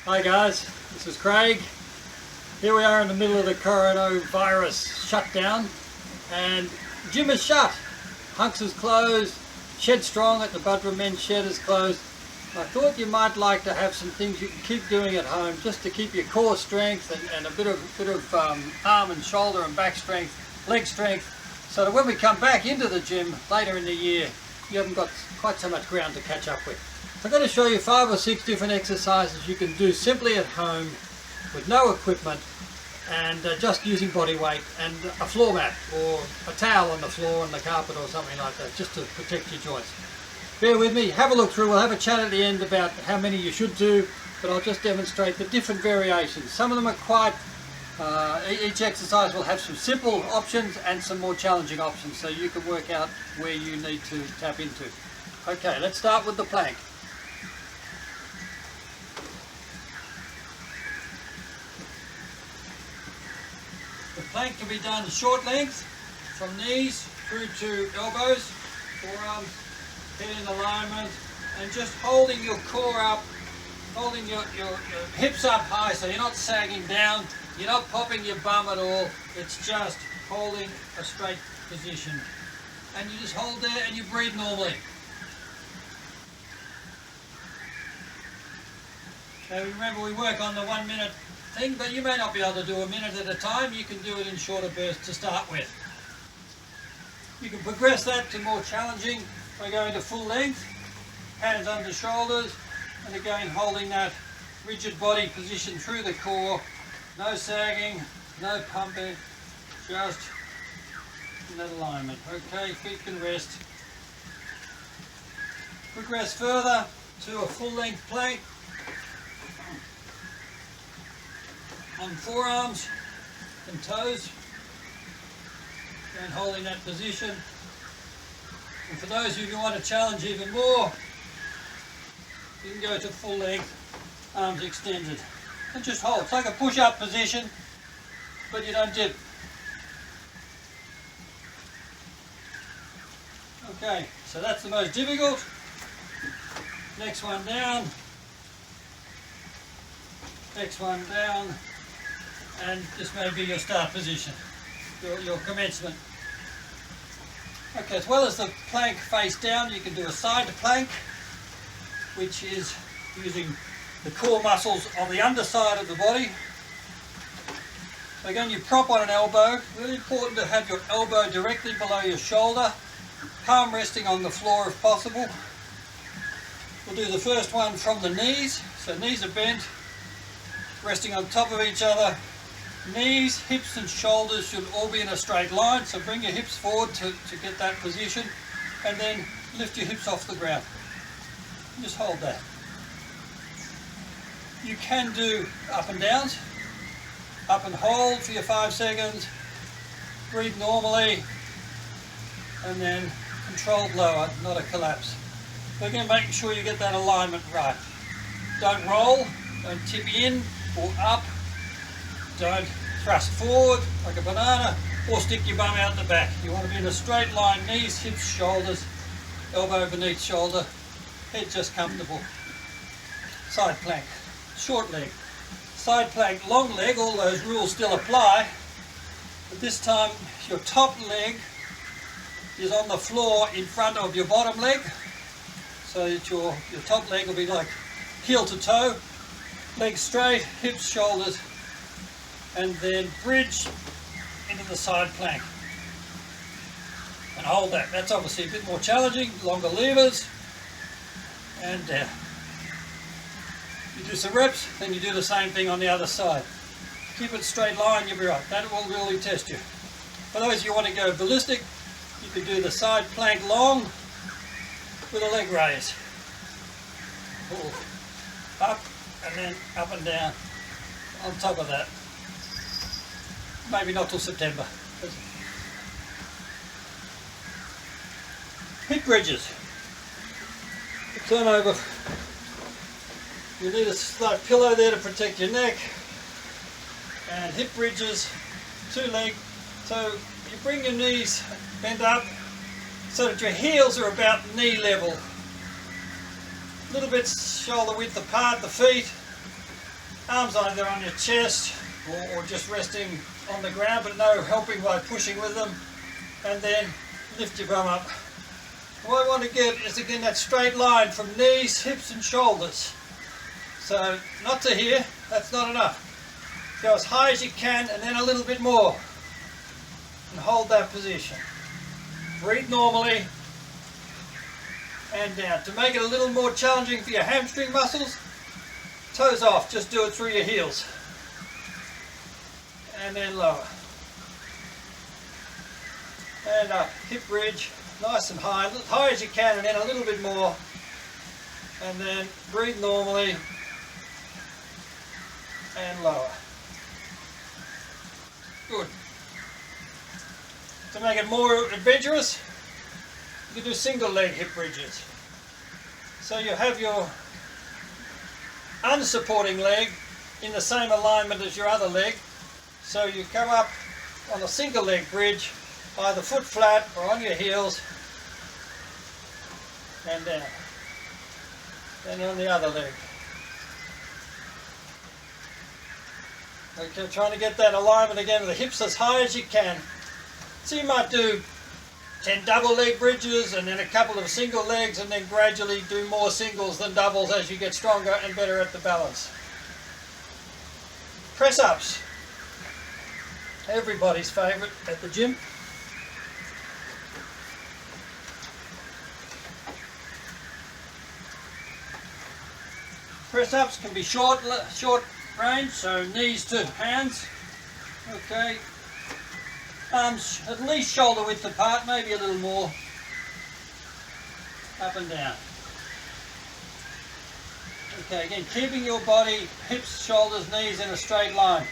Hi guys, this is Craig. Here we are in the middle of the coronavirus shutdown and gym is shut. Hunks is closed, Shed Strong at the Budrum Men's Shed is closed. I thought you might like to have some things you can keep doing at home just to keep your core strength and a bit of arm and shoulder and back strength, leg strength, so that when we come back into the gym later in the year, you haven't got quite so much ground to catch up with. I'm going to show you 5 or 6 different exercises you can do simply at home with no equipment and just using body weight and a floor mat or a towel on the floor on the carpet or something like that, just to protect your joints. Bear with me, have a look through, we'll have a chat at the end about how many you should do, but I'll just demonstrate the different variations. Some of them are quite, each exercise will have some simple options and some more challenging options, so you can work out where you need to tap into. Okay, let's start with the plank. The plank can be done short length, from knees through to elbows, forearms, head in alignment, and just holding your core up, holding your hips up high so you're not sagging down, you're not popping your bum at all, it's just holding a straight position. And you just hold there and you breathe normally. So remember, we work on the 1 minute thing, but you may not be able to do a minute at a time. You can do it in shorter bursts to start with. You can progress that to more challenging by going to full length, hands under shoulders, and again holding that rigid body position through the core, no sagging, no pumping, just in that alignment. Okay, feet can rest. Progress further to a full length plank on forearms and toes, and holding that position. And for those of you who want to challenge even more, you can go to full length, arms extended, and just hold. It's like a push-up position, but you don't dip. Okay, so that's the most difficult. Next one down. Next one down. And this may be your start position, your commencement. Okay, as well as the plank face down, you can do a side plank, which is using the core muscles on the underside of the body. So again, you prop on an elbow. Really important to have your elbow directly below your shoulder, palm resting on the floor if possible. We'll do the first one from the knees. So knees are bent, resting on top of each other. Knees, hips and shoulders should all be in a straight line, so bring your hips forward to get that position, and then lift your hips off the ground. Just hold that. You can do up and downs, up and hold for your 5 seconds, breathe normally, and then controlled lower, not a collapse. So again, making sure you get that alignment right. Don't roll, don't tip in or up. Don't thrust forward like a banana or stick your bum out the back. You want to be in a straight line, knees, hips, shoulders, elbow beneath shoulder, head just comfortable. Side plank, short leg. Side plank, long leg, all those rules still apply, but this time your top leg is on the floor in front of your bottom leg, so that your top leg will be like heel to toe, legs straight, hips, shoulders, and then bridge into the side plank and hold that. That's obviously a bit more challenging, longer levers, and down. You do some reps, then you do the same thing on the other side. Keep it straight line, you'll be right. That will really test you. For those of you who want to go ballistic, you can do the side plank long with a leg raise. Pull up and then up and down on top of that. Maybe not till September. Hip bridges. Turn over. You need a slight pillow there to protect your neck. And hip bridges, 2 leg. So you bring your knees bent up so that your heels are about knee level. A little bit shoulder width apart, the feet. Arms either on your chest or just resting on the ground, but no helping by pushing with them. And then lift your bum up. What I want to get is again that straight line from knees, hips and shoulders. So not to here, that's not enough. Go as high as you can and then a little bit more. And hold that position. Breathe normally and down. To make it a little more challenging for your hamstring muscles, toes off, just do it through your heels. And then lower. And up, hip bridge, nice and high as you can, and then a little bit more. And then breathe normally and lower. Good. To make it more adventurous, you can do single leg hip bridges. So you have your unsupporting leg in the same alignment as your other leg. So you come up on a single leg bridge, either foot flat or on your heels, and down. Then on the other leg. Okay, trying to get that alignment again with the hips as high as you can. So you might do 10 double leg bridges and then a couple of single legs, and then gradually do more singles than doubles as you get stronger and better at the balance. Press ups. Everybody's favourite at the gym. Press ups can be short range, so knees to hands. Okay. Arms at least shoulder width apart, maybe a little more. Up and down. Okay, again, keeping your body, hips, shoulders, knees in a straight line.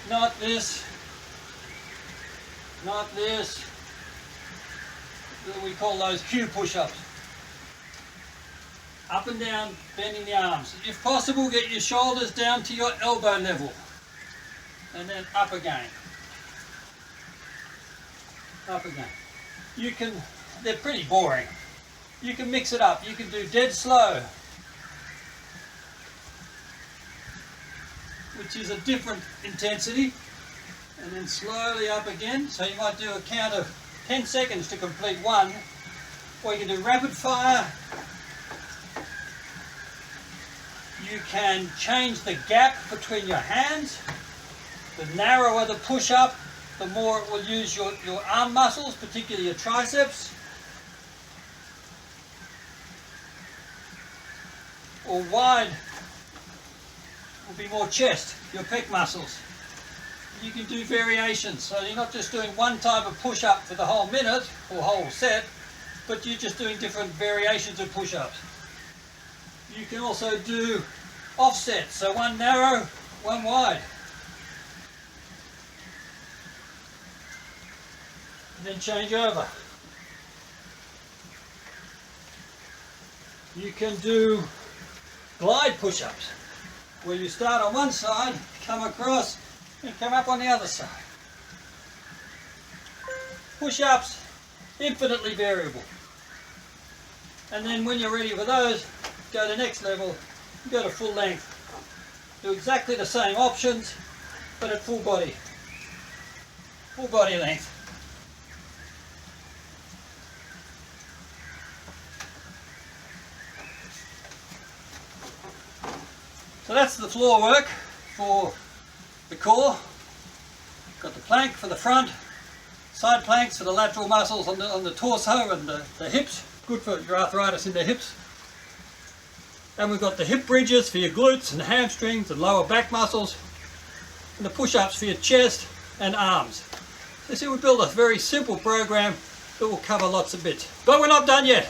Not this. Not this. We call those Q push-ups. Up and down, bending the arms. If possible, get your shoulders down to your elbow level. And then up again. Up again. You can, they're pretty boring. You can mix it up. You can do dead slow, which is a different intensity, and then slowly up again. So you might do a count of 10 seconds to complete one, or you can do rapid fire. You can change the gap between your hands. The narrower the push-up, the more it will use your arm muscles, particularly your triceps. Or wide will be more chest, your pec muscles. You can do variations, so you're not just doing one type of push-up for the whole minute or whole set, but you're just doing different variations of push-ups. You can also do offsets, so one narrow, one wide. And then change over. You can do glide push-ups, where you start on one side, come across, and come up on the other side. Push-ups, infinitely variable. And then when you're ready for those, go to the next level, go to full length. Do exactly the same options, but at full body length. So that's the floor work for the core. Got the plank for the front, side planks for the lateral muscles on the torso and the hips, good for your arthritis in the hips. And we've got the hip bridges for your glutes and hamstrings and lower back muscles, and the push-ups for your chest and arms. So see, we built a very simple program that will cover lots of bits. But we're not done yet.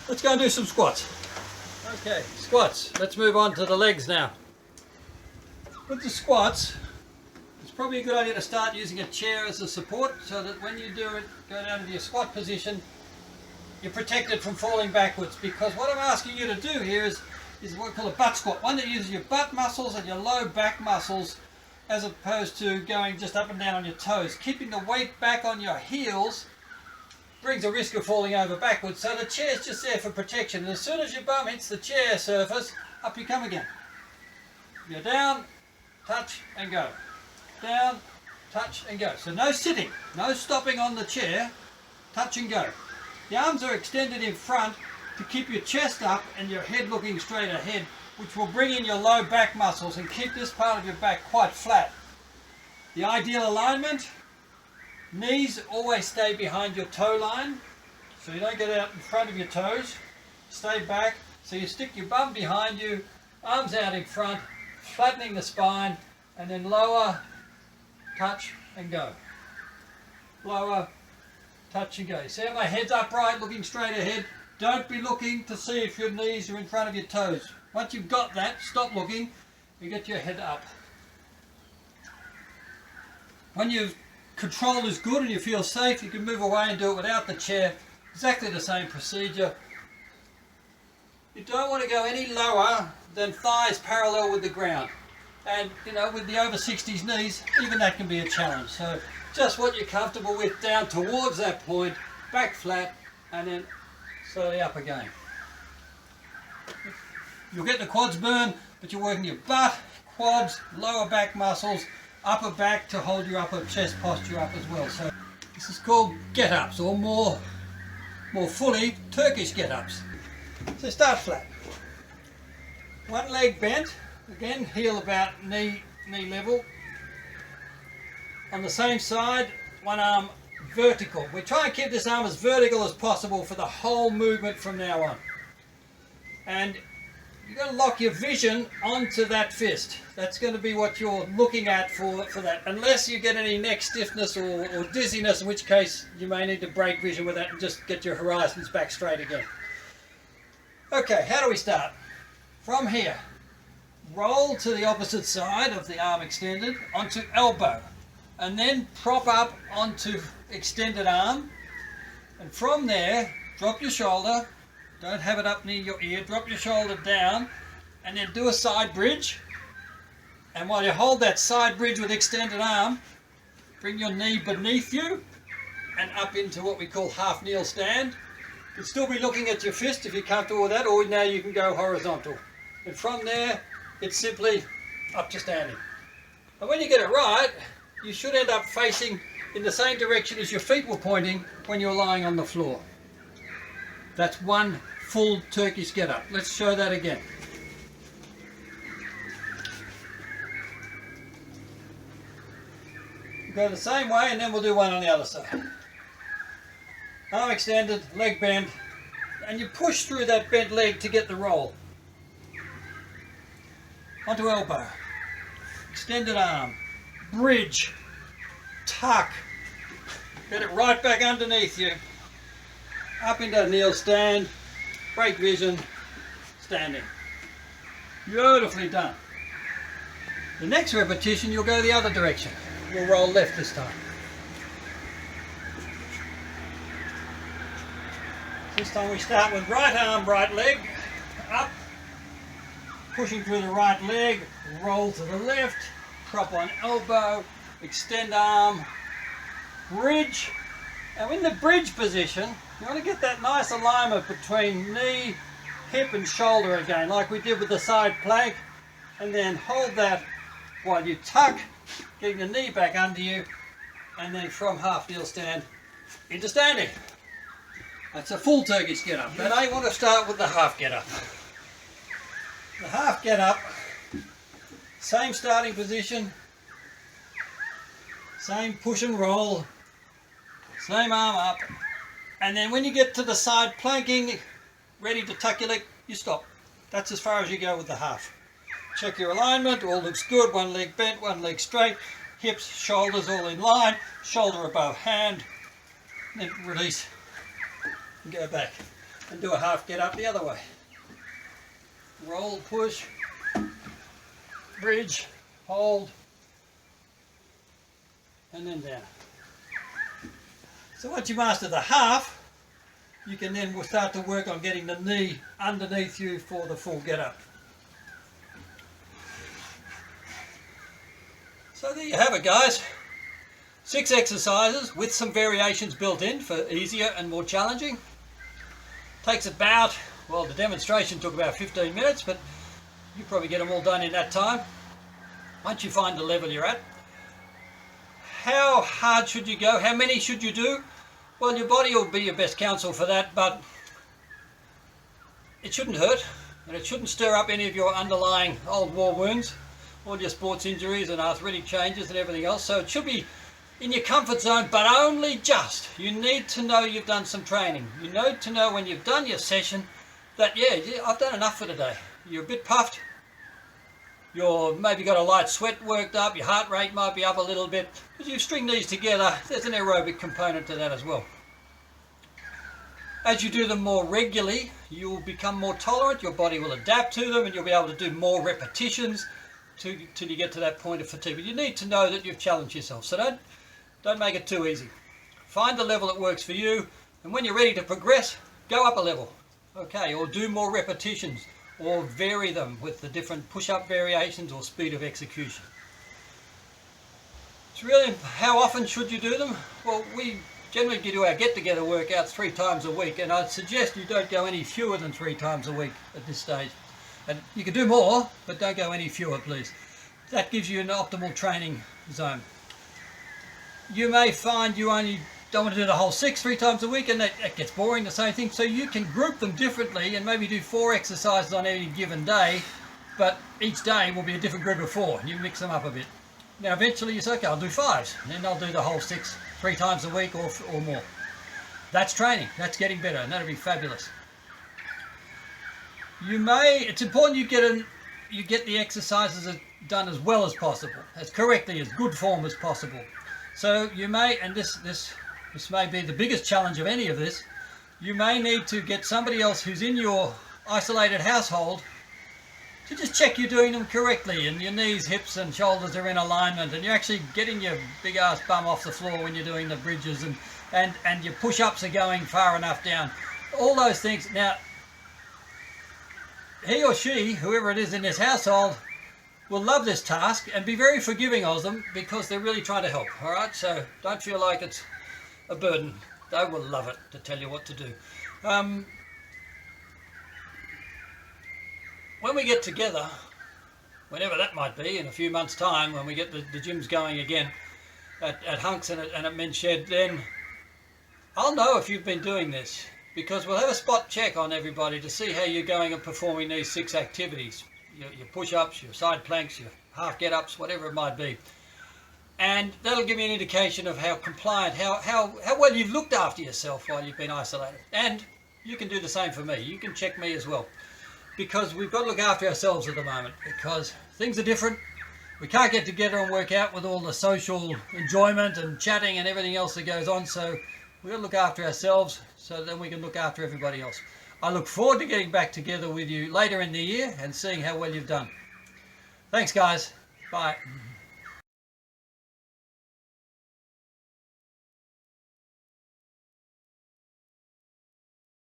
Let's go and do some squats. Okay, squats. Let's move on to the legs now. With the squats, it's probably a good idea to start using a chair as a support, so that when you do it, go down into your squat position, you're protected from falling backwards. Because what I'm asking you to do here is what we call a butt squat, one that uses your butt muscles and your low back muscles, as opposed to going just up and down on your toes. Keeping the weight back on your heels brings a risk of falling over backwards, so the chair's just there for protection. And as soon as your bum hits the chair surface, up you come again. You're down, touch and go. Down, touch and go. So no sitting, no stopping on the chair, touch and go. The arms are extended in front to keep your chest up and your head looking straight ahead, which will bring in your low back muscles and keep this part of your back quite flat. The ideal alignment, knees always stay behind your toe line, so you don't get out in front of your toes. Stay back, so you stick your bum behind you, arms out in front, flattening the spine, and then lower, touch and go. Lower, touch and go. See how my head's upright, looking straight ahead? Don't be looking to see if your knees are in front of your toes. Once you've got that, stop looking and get your head up. When your control is good and you feel safe, you can move away and do it without the chair. Exactly the same procedure. You don't want to go any lower than thighs parallel with the ground. And you know, with the over 60s knees, even that can be a challenge. So just what you're comfortable with, down towards that point, back flat, and then slowly up again. You'll get the quads burn, but you're working your butt, quads, lower back muscles, upper back to hold your upper chest posture up as well. So this is called get-ups, or more fully, Turkish get-ups. So start flat. One leg bent, again heel about knee level. On the same side, one arm vertical. We try and keep this arm as vertical as possible for the whole movement from now on. And you've got to lock your vision onto that fist. That's going to be what you're looking at for that. Unless you get any neck stiffness or dizziness, in which case you may need to break vision with that and just get your horizons back straight again. Okay, how do we start? From here, roll to the opposite side of the arm extended onto elbow, and then prop up onto extended arm, and from there drop your shoulder, don't have it up near your ear, drop your shoulder down, and then do a side bridge. And while you hold that side bridge with extended arm, bring your knee beneath you and up into what we call half kneel stand. You'll still be looking at your fist if you're comfortable with that, or now you can go horizontal. And from there, it's simply up to standing. And when you get it right, you should end up facing in the same direction as your feet were pointing when you're lying on the floor. That's one full Turkish get-up. Let's show that again. Go the same way, and then we'll do one on the other side. Arm extended, leg bent, and you push through that bent leg to get the roll. Onto elbow, extended arm, bridge, tuck, get it right back underneath you, up into kneel stand, break vision, standing. Beautifully done. The next repetition you'll go the other direction. We'll roll left this time. This time we start with right arm, right leg, up, pushing through the right leg, roll to the left, prop on elbow, extend arm, bridge. Now in the bridge position, you want to get that nice alignment between knee, hip and shoulder again, like we did with the side plank, and then hold that while you tuck, getting the knee back under you, and then from half kneel stand into standing. That's a full Turkish get-up. Then I want to start with the half get-up. The half get-up, same starting position, same push and roll, same arm up, and then when you get to the side planking, ready to tuck your leg, you stop. That's as far as you go with the half. Check your alignment, all looks good, one leg bent, one leg straight, hips, shoulders all in line, shoulder above hand, then release and go back and do a half get up the other way. Roll, push, bridge, hold, and then down. So once you master the half, you can then start to work on getting the knee underneath you for the full get up. So there you have it, guys. 6 exercises with some variations built in for easier and more challenging. Takes about, well, the demonstration took about 15 minutes, but You probably get them all done in that time. Once you find the level you're at, how hard should you go? How many should you do? Well, your body will be your best counsel for that, but it shouldn't hurt, and it shouldn't stir up any of your underlying old war wounds, all your sports injuries and arthritic changes and everything else. So it should be in your comfort zone, but only just. You need to know you've done some training. You need to know when you've done your session that, yeah, I've done enough for today. You're a bit puffed. You're maybe got a light sweat worked up. Your heart rate might be up a little bit. As you string these together, there's an aerobic component to that as well. As you do them more regularly, you will become more tolerant. Your body will adapt to them, and you'll be able to do more repetitions till you get to that point of fatigue. But you need to know that you've challenged yourself. So don't make it too easy. Find the level that works for you, and when you're ready to progress, go up a level. Okay, or do more repetitions, or vary them with the different push-up variations or speed of execution. It's really, how often should you do them? Well, we generally do our get-together workouts 3 times a week, and I'd suggest you don't go any fewer than 3 times a week at this stage. And you can do more, but don't go any fewer, please. That gives you an optimal training zone. You may find you only don't want to do the whole 6 3 times a week, and that gets boring, the same thing. So you can group them differently and maybe do 4 exercises on any given day, but each day will be a different group of 4, and you mix them up a bit. Now eventually you say, okay, I'll do 5s, and then I'll do the whole 6 3 times a week or more. That's training, that's getting better, and that'll be fabulous. It's important you get the exercises done as well as possible, as correctly, as good form as possible. So you may, and this may be the biggest challenge of any of this, you may need to get somebody else who's in your isolated household to just check you're doing them correctly, and your knees, hips and shoulders are in alignment, and you're actually getting your big ass bum off the floor when you're doing the bridges, and your push-ups are going far enough down. All those things. Now, he or she, whoever it is in this household, will love this task and be very forgiving of them because they're really trying to help. All right, so don't feel like it's a burden. They will love it to tell you what to do. When we get together, whenever that might be, in a few months' time, when we get the gyms going again at Hunks and at Men's Shed, then I'll know if you've been doing this, because we'll have a spot check on everybody to see how you're going and performing these 6 activities. Your push-ups, your side planks, your half get-ups, whatever it might be. And that'll give you an indication of how compliant, how well you've looked after yourself while you've been isolated. And you can do the same for me. You can check me as well. Because we've got to look after ourselves at the moment, because things are different. We can't get together and work out with all the social enjoyment and chatting and everything else that goes on. So we've got to look after ourselves so then we can look after everybody else. I look forward to getting back together with you later in the year and seeing how well you've done. Thanks, guys. Bye.